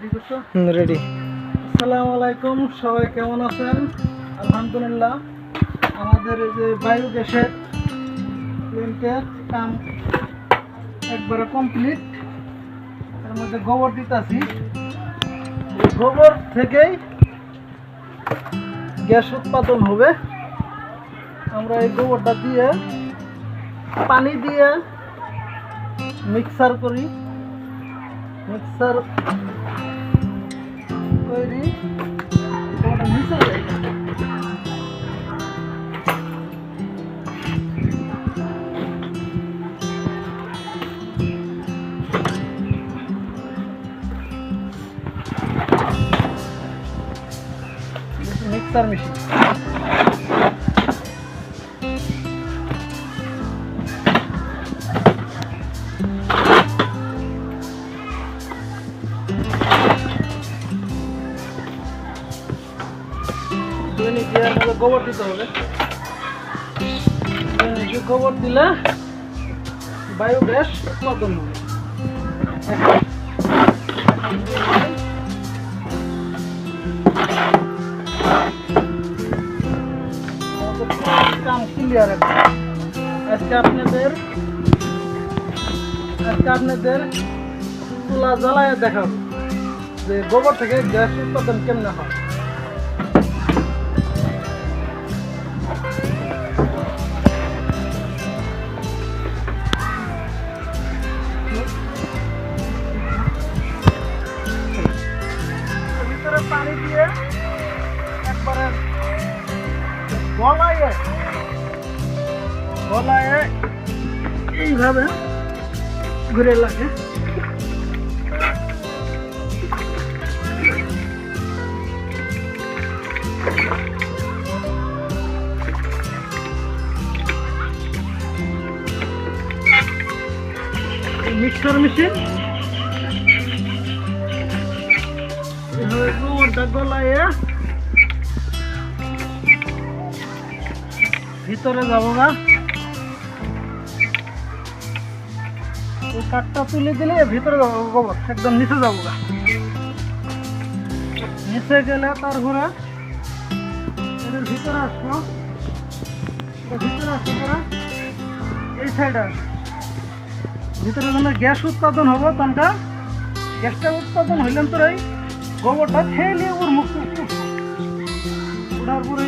Ready. আসসালামু আলাইকুম, সবাই কেমন আছেন? আলহামদুলিল্লাহ, আমাদের এই যে বায়োগ্যাসের প্ল্যান্টের কাম একবারে কমপ্লিট। এর মধ্যে গোবর দিতেছি, গোবর থেকেই গ্যাস উৎপাদন হবে। আমরা এই গোবরটা দিয়ে পানি দিয়ে মিক্সার করি, মিক্সার তৈরি মিক্সার মেশিন। দৈনিক এর মধ্যে গোবর দিতে হবে। দৈনিক গোবর দিলে বায়োগ্যাস উৎপাদন হবে। কাম ক্লিয়ার। আজকে আপনাদের চুলা জ্বালায় দেখাবো যে গোবর থেকে গ্যাস উৎপাদন কেমনে হয়। ভিতরে পানি দিয়ে একবারে গলায় এইভাবে ঘুরে লাগে। মিক্সার মেশিন গোবরটা গলায় ভিতরে যাবো না। কাঠটা তুলে দিলে ভিতরে যাবো, গোবর একদম নিচে যাবো না। নিচে গেলে তারপরে এর ভিতরে আসবো, ভিতরে আসবো পরে এই সাইডে ভিতরে যখন গ্যাস উৎপাদন হবো তখনটা গ্যাসটা উৎপাদন হইলেন তোর এই গোবরটা খেয়ে নিয়ে ওর মুখ ওঠার পরে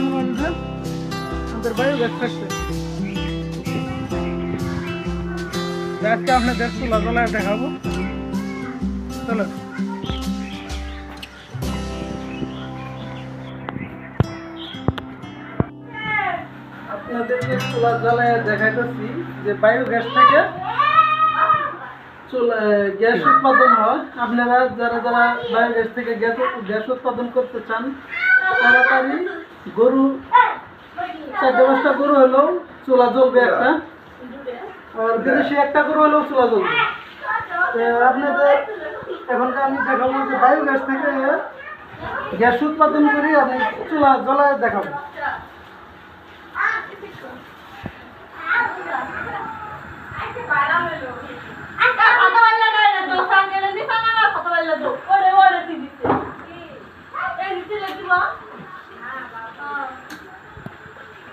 আমাদের বায়োগ্যাস থাকছে। আজকে আপনাদের চুলা জ্বালায় দেখাবো। চলো আপনাদেরকে চুলা জ্বালায় দেখাইতেছি যে বায়োগ্যাস থেকে গ্যাস উৎপাদন হয়। আপনারা যারা বায়োগ্যাস থেকে গ্যাস উৎপাদন করতে চান, তাড়াতাড়ি গরু 4-5টা গরু হলেও চুলা জ্বলবে একটা, আর বিদেশি একটা গরু হলেও চুলা জ্বলবে। আপনাদের এখনকার আমি দেখাবো যে বায়োগ্যাস থেকে গ্যাস উৎপাদন করি আমি চুলা জ্বলায় দেখাবো।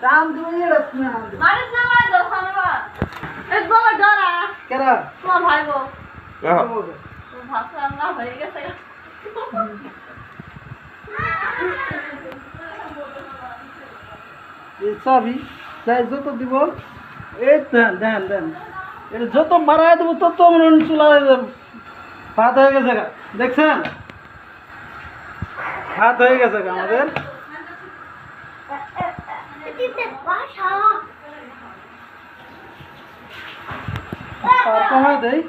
দাম তুমি চাবি যত দিব এই দেন দেন এটা যত মারাই দেবো তত মনে চুলা ভাত হয়ে গেছে। দেখছেন ভাত হয়ে গেছে আমাদের। কমায় দেয়